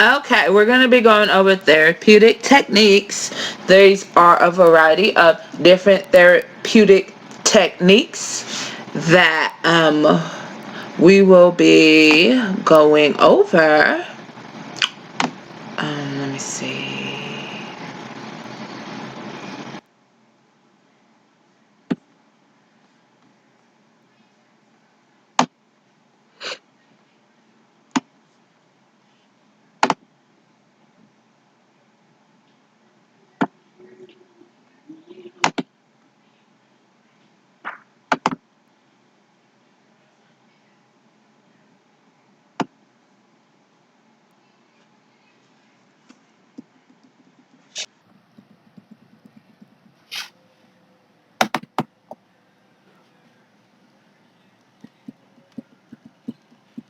Okay, we're going to be going over therapeutic techniques. These are a variety of different therapeutic techniques that we will be going over. Let me see.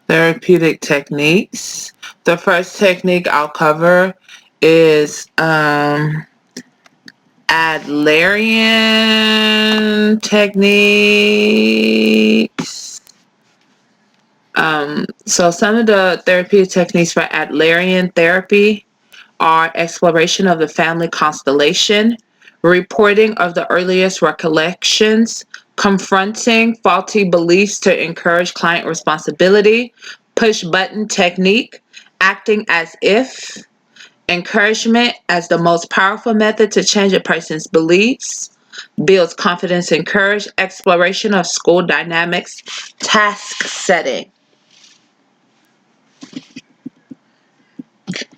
Therapeutic techniques. The first technique I'll cover is Adlerian techniques. So some of the therapeutic techniques for Adlerian therapy are exploration of the family constellation, reporting of the earliest recollections, confronting faulty beliefs to encourage client responsibility, push button technique, acting as if, encouragement as the most powerful method to change a person's beliefs, builds confidence and courage, exploration of school dynamics, task setting.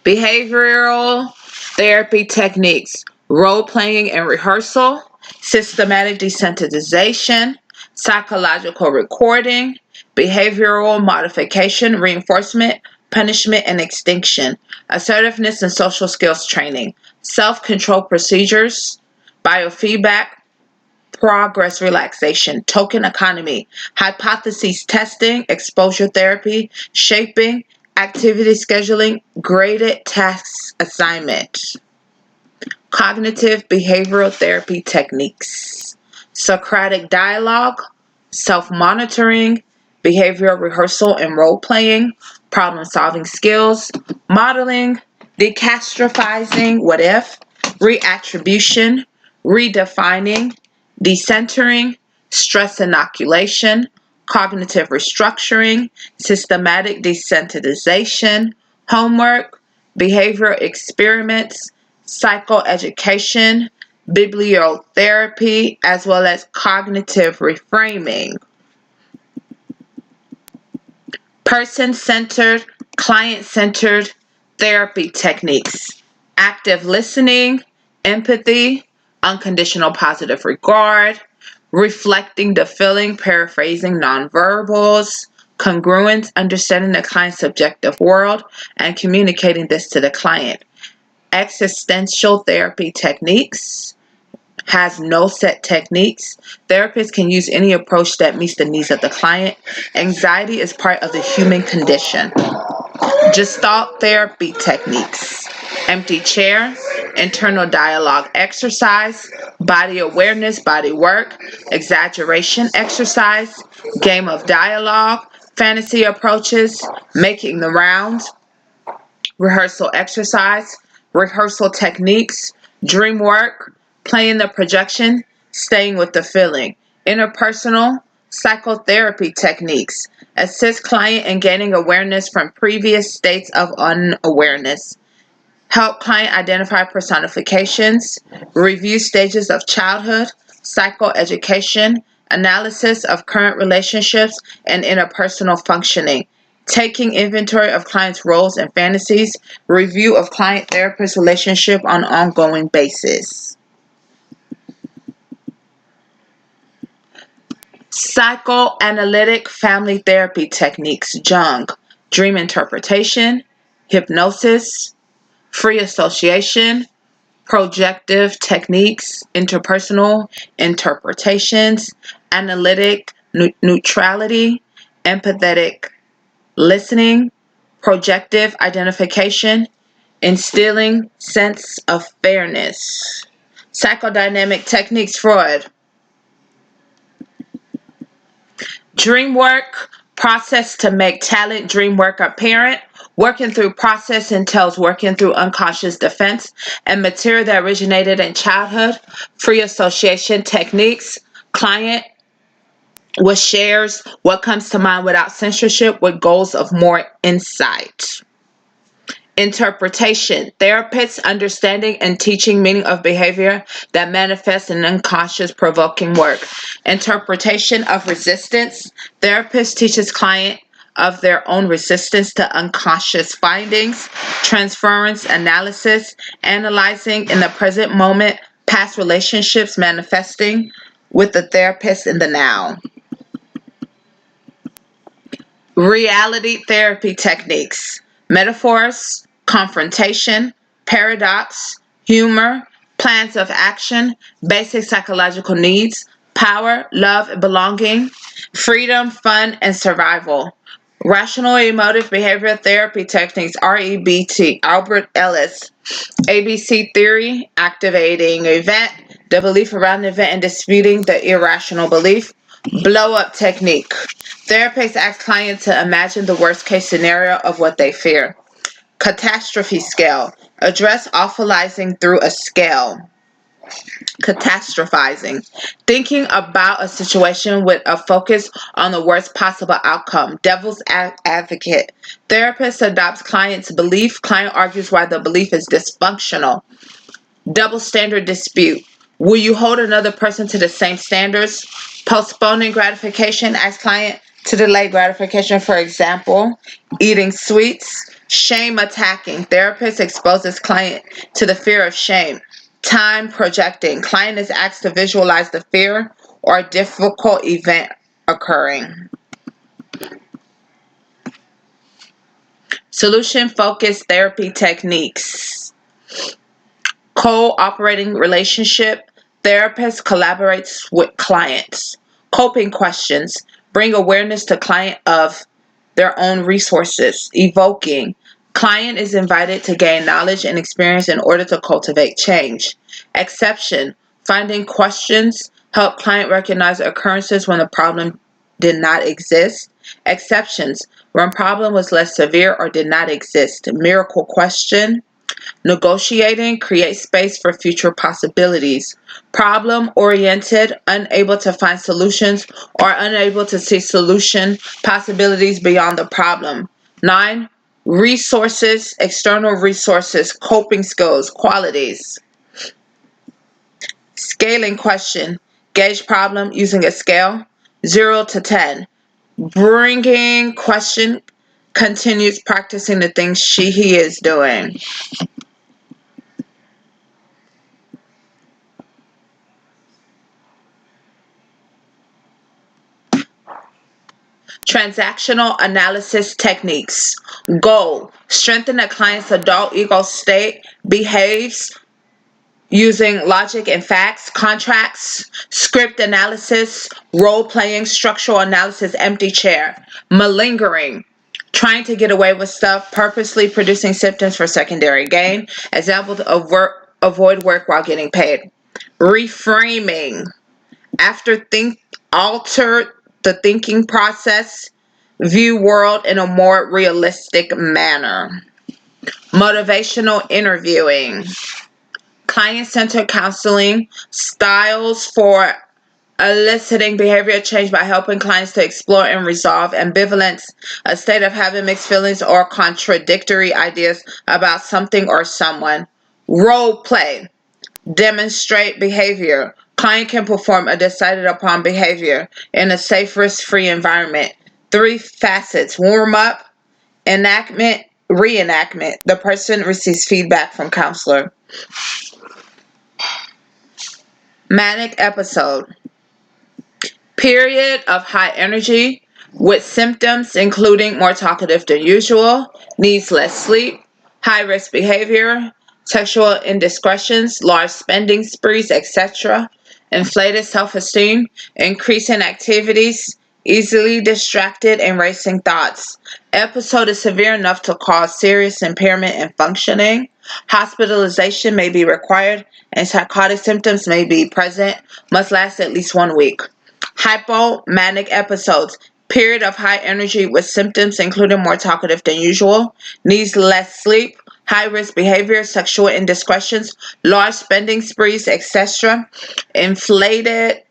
Behavioral therapy techniques, role playing and rehearsal, systematic desensitization, psychological recording, behavioral modification, reinforcement, punishment and extinction, assertiveness and social skills training, self-control procedures, biofeedback, progress relaxation, token economy, hypothesis testing, exposure therapy, shaping, activity scheduling, graded task assignment, cognitive behavioral therapy techniques, Socratic dialogue, self-monitoring, behavioral rehearsal and role-playing, problem-solving skills, modeling, decatastrophizing, what if, reattribution, redefining, decentering, stress inoculation, cognitive restructuring, systematic desensitization, homework, behavioral experiments, psychoeducation, bibliotherapy, as well as cognitive reframing. Person-centered, client-centered therapy techniques. Active listening, empathy, unconditional positive regard, reflecting the feeling, paraphrasing nonverbals, congruence, understanding the client's subjective world, and communicating this to the client. Existential therapy techniques has no set techniques. Therapists can use any approach that meets the needs of the client. Anxiety is part of the human condition. Gestalt therapy techniques. Empty chair, internal dialogue exercise, body awareness, body work, exaggeration exercise, game of dialogue, fantasy approaches, making the rounds, rehearsal exercise, rehearsal techniques, dream work, playing the projection, staying with the feeling, interpersonal psychotherapy techniques, assist client in gaining awareness from previous states of unawareness, help client identify personifications, review stages of childhood, psychoeducation, analysis of current relationships and interpersonal functioning, taking inventory of clients' roles and fantasies, review of client-therapist relationship on an ongoing basis. Psychoanalytic family therapy techniques, Jung, dream interpretation, hypnosis, free association, projective techniques, interpersonal interpretations, analytic neutrality, empathetic listening, projective identification, instilling sense of fairness. Psychodynamic techniques, Freud. Dream work, process to make talent dream work apparent, Working through process entails working through unconscious defense and material that originated in childhood, free association techniques, client what shares what comes to mind without censorship with goals of more insight. Interpretation. Therapists understanding and teaching meaning of behavior that manifests in unconscious provoking work. Interpretation of resistance. Therapist teaches client of their own resistance to unconscious findings. Transference analysis. Analyzing in the present moment past relationships manifesting with the therapist in the now. Reality therapy techniques. Metaphors, confrontation, paradox, humor, plans of action, basic psychological needs, power, love, and belonging, freedom, fun, and survival. Rational emotive behavioral therapy techniques, REBT, Albert Ellis, ABC theory, activating event, the belief around the event and disputing the irrational belief, blow up technique. Therapists ask clients to imagine the worst case scenario of what they fear. Catastrophe scale. Address awfulizing through a scale. Catastrophizing. Thinking about a situation with a focus on the worst possible outcome. Devil's advocate. Therapist adopts client's belief. Client argues why the belief is dysfunctional. Double standard dispute. Will you hold another person to the same standards? Postponing gratification. Ask client to delay gratification. For example, eating sweets. Shame attacking. Therapist exposes client to the fear of shame. Time projecting. Client is asked to visualize the fear or difficult event occurring. Solution-focused therapy techniques. Co-operating relationship. Therapist collaborates with clients. Coping questions. Bring awareness to client of their own resources. Evoking. Client is invited to gain knowledge and experience in order to cultivate change. Exception. Finding questions help client recognize occurrences when the problem did not exist. Exceptions. When problem was less severe or did not exist. Miracle question. Negotiating, create space for future possibilities. Problem-oriented, unable to find solutions or unable to see solution possibilities beyond the problem. 9. Resources, external resources, coping skills, qualities. Scaling question, gauge problem using a scale, 0 to 10. Bringing question, continues practicing the things he is doing. Transactional analysis techniques. Goal, strengthen a client's adult ego state, behaves using logic and facts, contracts, script analysis, role-playing, structural analysis, empty chair. Malingering, trying to get away with stuff, purposely producing symptoms for secondary gain. Example, avoid work while getting paid. Reframing, alter the thinking process, view world in a more realistic manner. Motivational interviewing. Client-centered counseling, styles for eliciting behavioral change by helping clients to explore and resolve ambivalence, a state of having mixed feelings or contradictory ideas about something or someone. Role play, demonstrate behavior. Client can perform a decided upon behavior in a safe, risk-free environment. 3 facets: warm up, enactment, reenactment. The person receives feedback from counselor. Manic episode. Period of high energy with symptoms including more talkative than usual, needs less sleep, high risk behavior, sexual indiscretions, large spending sprees, etc., inflated self-esteem, increasing activities, easily distracted and racing thoughts. Episode is severe enough to cause serious impairment in functioning. Hospitalization may be required and psychotic symptoms may be present, must last at least 1 week. Hypomanic episodes, Period of high energy with symptoms including more talkative than usual, needs less sleep, high risk behavior, sexual indiscretions, large spending sprees, etc., inflated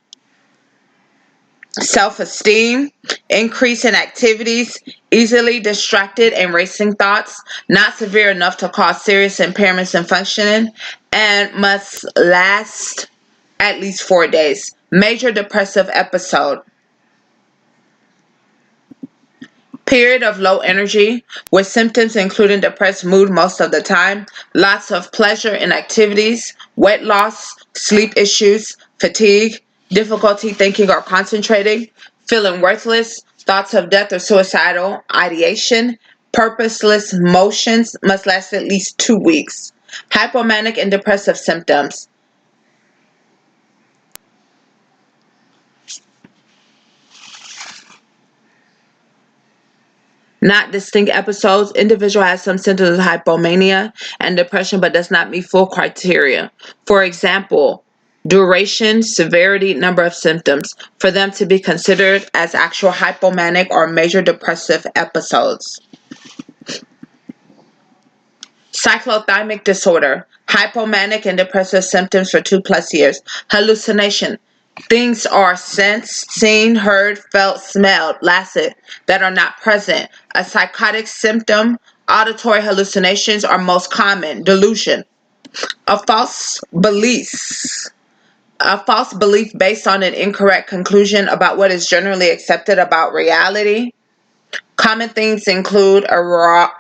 self-esteem, increase in activities, easily distracted and racing thoughts, not severe enough to cause serious impairments in functioning, and must last at least 4 days. Major depressive episode. Period of low energy with symptoms including depressed mood most of the time, lots of pleasure in activities, weight loss, sleep issues, fatigue, difficulty thinking or concentrating, feeling worthless, thoughts of death or suicidal ideation, purposeless motions, must last at least 2 weeks. Hypomanic and depressive symptoms. Not distinct episodes. Individual has some symptoms of hypomania and depression but does not meet full criteria. For example, duration, severity, number of symptoms for them to be considered as actual hypomanic or major depressive episodes. Cyclothymic disorder, hypomanic and depressive symptoms for 2+ years. Hallucination, things are sensed, seen, heard, felt, smelled, lasted that are not present. A psychotic symptom, auditory hallucinations are most common. Delusion, a false belief. A false belief based on an incorrect conclusion about what is generally accepted about reality. Common things include erotomanic,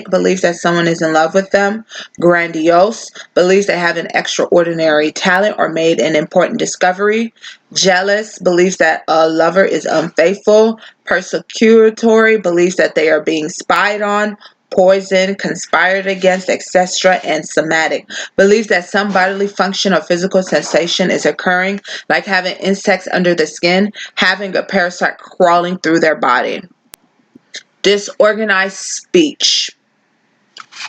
believes that someone is in love with them. Grandiose, believes they have an extraordinary talent or made an important discovery. Jealous, believes that a lover is unfaithful. Persecutory, believes that they are being spied on, poisoned, conspired against, etc. And somatic, believes that some bodily function or physical sensation is occurring, like having insects under the skin, having a parasite crawling through their body. Disorganized speech.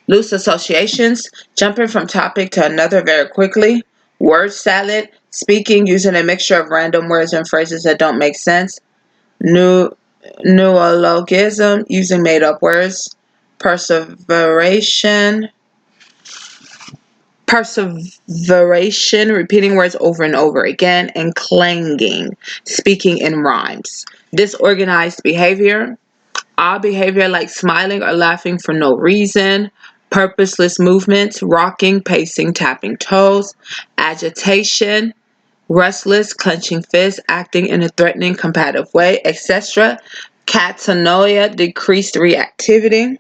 Loose associations, jumping from topic to another very quickly. Word salad, speaking using a mixture of random words and phrases that don't make sense. Neologism, using made-up words. Perseveration, repeating words over and over again. And clanging, speaking in rhymes. Disorganized behavior, odd behavior like smiling or laughing for no reason, purposeless movements, rocking, pacing, tapping toes, agitation, restless, clenching fists, acting in a threatening, combative way, etc. Catanoia, decreased reactivity.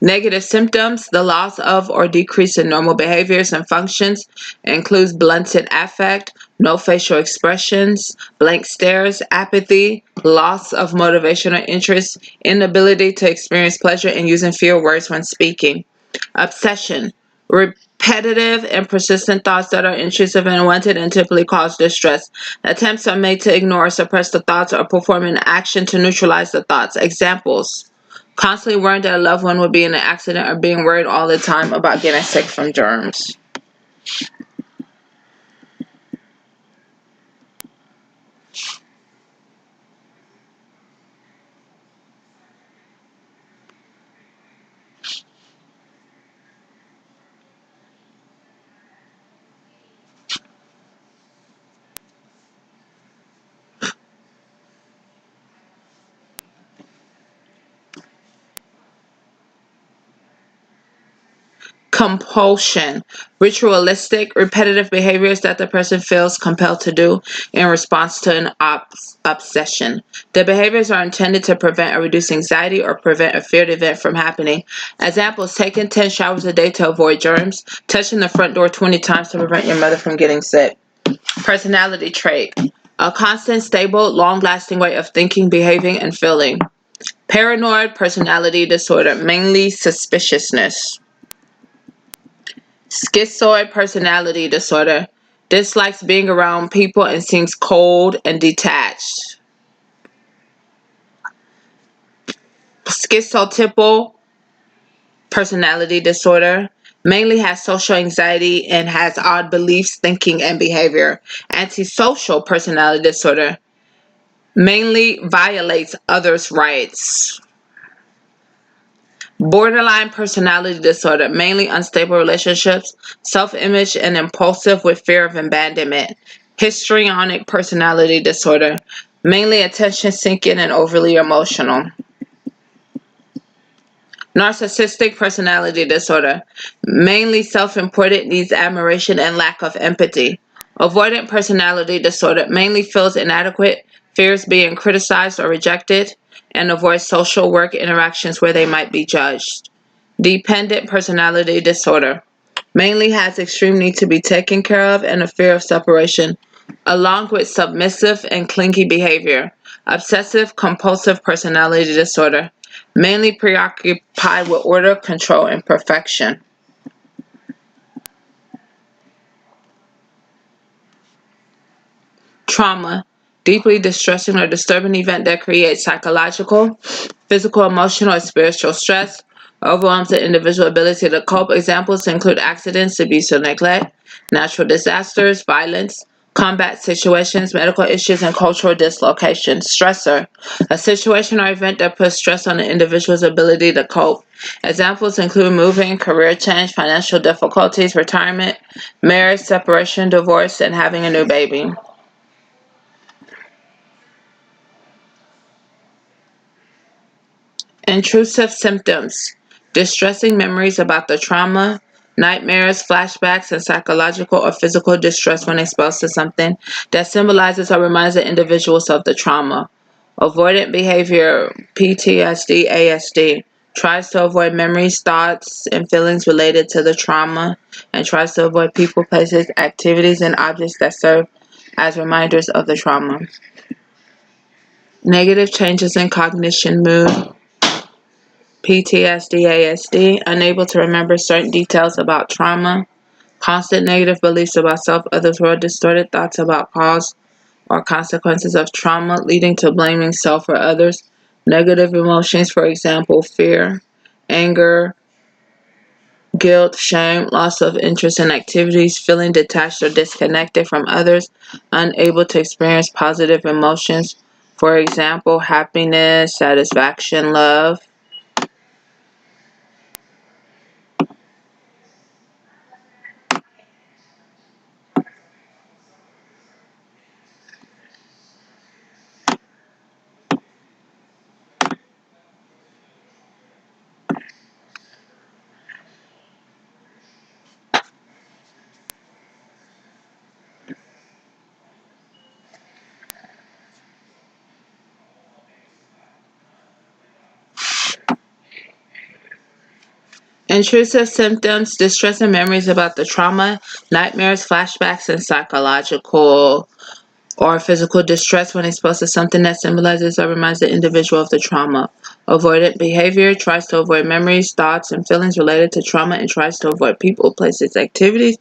Negative symptoms, the loss of or decrease in normal behaviors and functions, includes blunted affect, no facial expressions, blank stares, apathy, loss of motivation or interest, inability to experience pleasure, and using fewer words when speaking. Obsession, repetitive and persistent thoughts that are intrusive and unwanted and typically cause distress. Attempts are made to ignore or suppress the thoughts or perform an action to neutralize the thoughts. Examples: constantly worried that a loved one would be in an accident or being worried all the time about getting sick from germs. Compulsion, ritualistic, repetitive behaviors that the person feels compelled to do in response to an obsession. The behaviors are intended to prevent or reduce anxiety or prevent a feared event from happening. Examples: taking 10 showers a day to avoid germs, touching the front door 20 times to prevent your mother from getting sick. Personality trait, a constant, stable, long-lasting way of thinking, behaving, and feeling. Paranoid personality disorder, mainly suspiciousness. Schizoid personality disorder, dislikes being around people and seems cold and detached. Schizotypal personality disorder mainly has social anxiety and has odd beliefs, thinking, and behavior. Antisocial personality disorder mainly violates others' rights. Borderline personality disorder, mainly unstable relationships, self-image, and impulsive with fear of abandonment. Histrionic personality disorder, mainly attention-seeking and overly emotional. Narcissistic personality disorder, mainly self-important, needs admiration and lack of empathy. Avoidant personality disorder, mainly feels inadequate, fears being criticized or rejected, and avoids social work interactions where they might be judged. Dependent personality disorder, mainly has extreme need to be taken care of and a fear of separation, along with submissive and clingy behavior. Obsessive compulsive personality disorder, mainly preoccupied with order, control, and perfection. Trauma, deeply distressing or disturbing event that creates psychological, physical, emotional, or spiritual stress, overwhelms the individual's ability to cope. Examples include accidents, abuse or neglect, natural disasters, violence, combat situations, medical issues, and cultural dislocation. Stressor, a situation or event that puts stress on the individual's ability to cope. Examples include moving, career change, financial difficulties, retirement, marriage, separation, divorce, and having a new baby. Intrusive symptoms, distressing memories about the trauma, nightmares, flashbacks, and psychological or physical distress when exposed to something that symbolizes or reminds the individuals of the trauma. Avoidant behavior, PTSD, ASD, tries to avoid memories, thoughts, and feelings related to the trauma, and tries to avoid people, places, activities, and objects that serve as reminders of the trauma. Negative changes in cognition, mood, PTSD, ASD, unable to remember certain details about trauma, constant negative beliefs about self, others, world, distorted thoughts about cause or consequences of trauma, leading to blaming self or others, negative emotions, for example, fear, anger, guilt, shame, loss of interest in activities, feeling detached or disconnected from others, unable to experience positive emotions, for example, happiness, satisfaction, love. Intrusive symptoms, distressing memories about the trauma, nightmares, flashbacks, and psychological or physical distress when exposed to something that symbolizes or reminds the individual of the trauma. Avoidant behavior tries to avoid memories, thoughts, and feelings related to trauma and tries to avoid people, places, activities,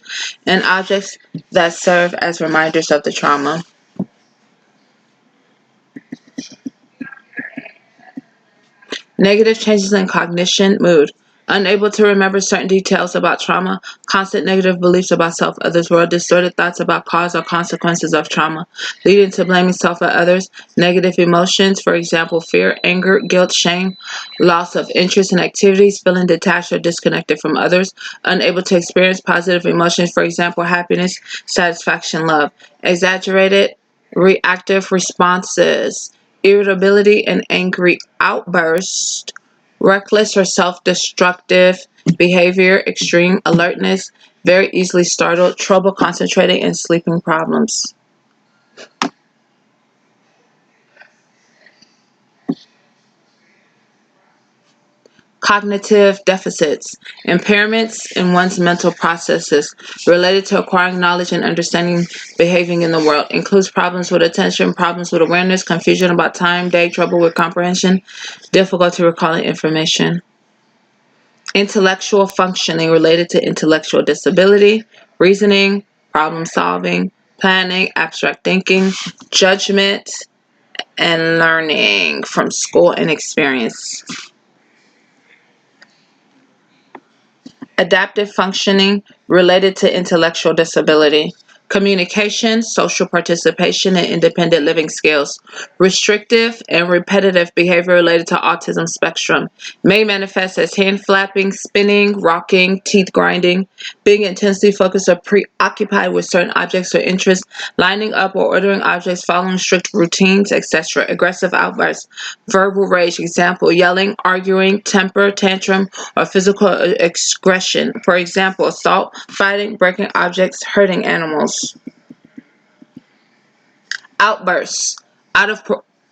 and objects that serve as reminders of the trauma. Negative changes in cognition, mood. Unable to remember certain details about trauma, constant negative beliefs about self, others, world, distorted thoughts about cause or consequences of trauma, leading to blaming self or others, negative emotions, for example, fear, anger, guilt, shame, loss of interest in activities, feeling detached or disconnected from others, unable to experience positive emotions, for example, happiness, satisfaction, love, exaggerated reactive responses, irritability and angry outbursts, reckless or self-destructive behavior, extreme alertness, very easily startled, trouble concentrating, and sleeping problems. Cognitive deficits, impairments in one's mental processes related to acquiring knowledge and understanding behaving in the world, includes problems with attention, problems with awareness, confusion about time, day, trouble with comprehension, difficulty recalling information. Intellectual functioning related to intellectual disability, reasoning, problem solving, planning, abstract thinking, judgment, and learning from school and experience. adaptive functioning related to intellectual disability. Communication, social participation, and independent living skills. Restrictive and repetitive behavior related to autism spectrum may manifest as hand flapping, spinning, rocking, teeth grinding, being intensely focused or preoccupied with certain objects or interests, lining up or ordering objects, following strict routines, etc. Aggressive outbursts, verbal rage, example, yelling, arguing, temper, tantrum, or physical aggression. For example, assault, fighting, breaking objects, hurting animals. Outbursts, out of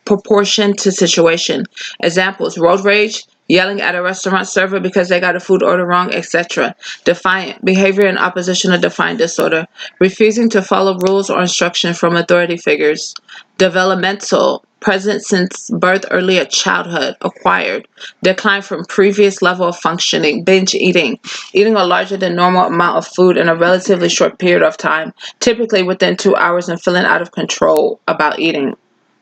proportion to situation. Examples, road rage, yelling at a restaurant server because they got a food order wrong, etc. Defiant, behavior in opposition to defiant disorder. Refusing to follow rules or instruction from authority figures. Developmental, present since birth, early childhood, acquired. Decline from previous level of functioning. Binge eating, eating a larger than normal amount of food in a relatively short period of time, typically within 2 hours, and feeling out of control about eating.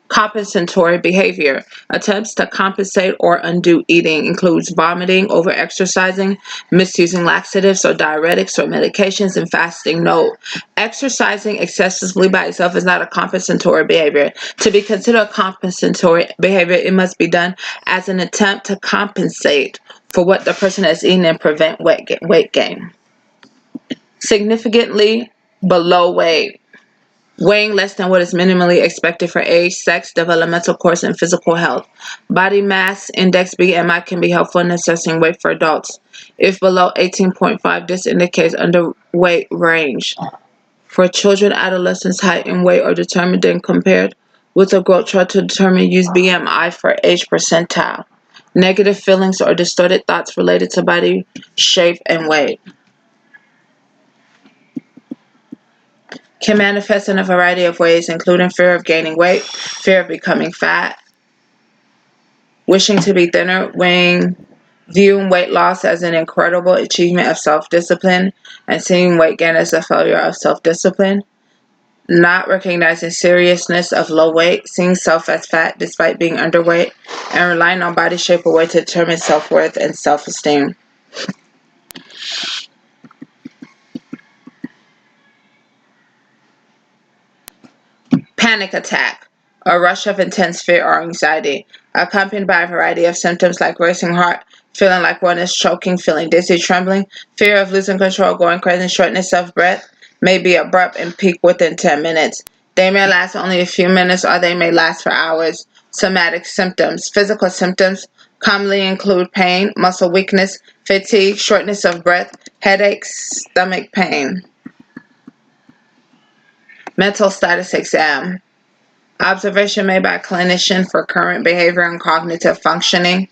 Compensatory behavior. Attempts to compensate or undo eating includes vomiting, overexercising, misusing laxatives or diuretics or medications, and fasting. Note: exercising excessively by itself is not a compensatory behavior. To be considered a compensatory behavior, it must be done as an attempt to compensate for what the person has eaten and prevent weight gain. Significantly below weight. Weighing less than what is minimally expected for age, sex, developmental course, and physical health. Body mass index BMI can be helpful in assessing weight for adults. If below 18.5, this indicates underweight range. For children, adolescents, height and weight are determined and compared with a growth chart to determine use BMI for age percentile. Negative feelings or distorted thoughts related to body shape and weight can manifest in a variety of ways, including fear of gaining weight, fear of becoming fat, wishing to be thinner, viewing weight loss as an incredible achievement of self-discipline, and seeing weight gain as a failure of self-discipline, not recognizing seriousness of low weight, seeing self as fat despite being underweight, and relying on body shape or weight to determine self-worth and self-esteem. Panic attack, a rush of intense fear or anxiety, accompanied by a variety of symptoms like racing heart, feeling like one is choking, feeling dizzy, trembling, fear of losing control, going crazy, shortness of breath, may be abrupt and peak within 10 minutes. They may last only a few minutes or they may last for hours. Somatic symptoms. Physical symptoms commonly include pain, muscle weakness, fatigue, shortness of breath, headaches, stomach pain. Mental status exam. Observation made by a clinician for current behavior and cognitive functioning.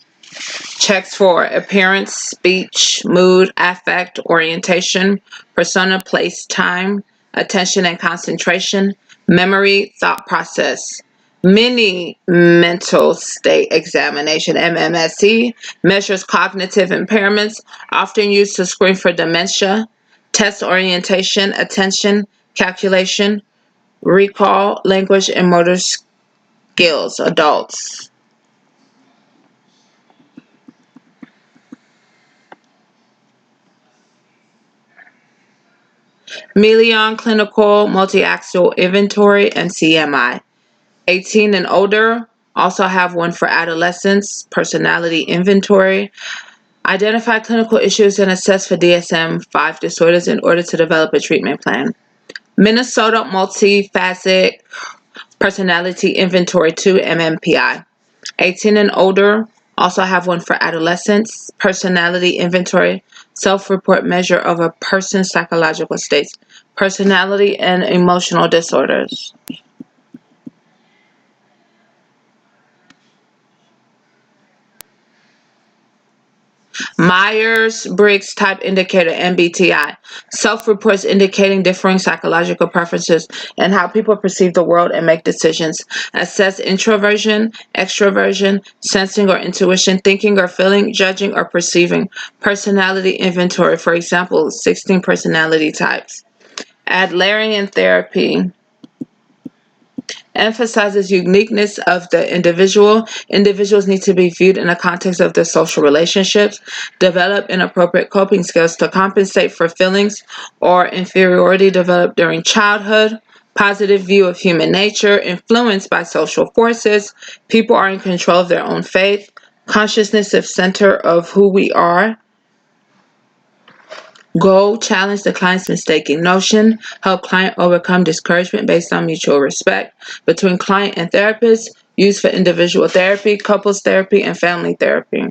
Checks for appearance, speech, mood, affect, orientation, persona, place, time, attention and concentration, memory, thought process. Mini mental state examination, NCMHCE, measures cognitive impairments, often used to screen for dementia, test orientation, attention, calculation, recall, language, and motor skills, adults. Million Clinical Multi-Axial Inventory, NCMI. 18 and older, also have one for adolescents, Personality Inventory. Identify clinical issues and assess for DSM-5 disorders in order to develop a treatment plan. Minnesota Multifaceted Personality Inventory 2, MMPI. 18 and older, also have one for adolescents, Personality Inventory, self-report measure of a person's psychological states, personality and emotional disorders. Myers-Briggs Type Indicator, MBTI. Self-reports indicating differing psychological preferences and how people perceive the world and make decisions. Assess introversion, extroversion, sensing or intuition, thinking or feeling, judging or perceiving. Personality inventory, for example, 16 personality types. Adlerian therapy. Emphasizes uniqueness of the individual. Individuals need to be viewed in the context of their social relationships. Develop inappropriate coping skills to compensate for feelings or inferiority developed during childhood. Positive view of human nature, influenced by social forces. People are in control of their own fate. Consciousness of center of who we are. Goal, challenge the client's mistaken notion, help client overcome discouragement based on mutual respect between client and therapist, used for individual therapy, couples therapy, and family therapy.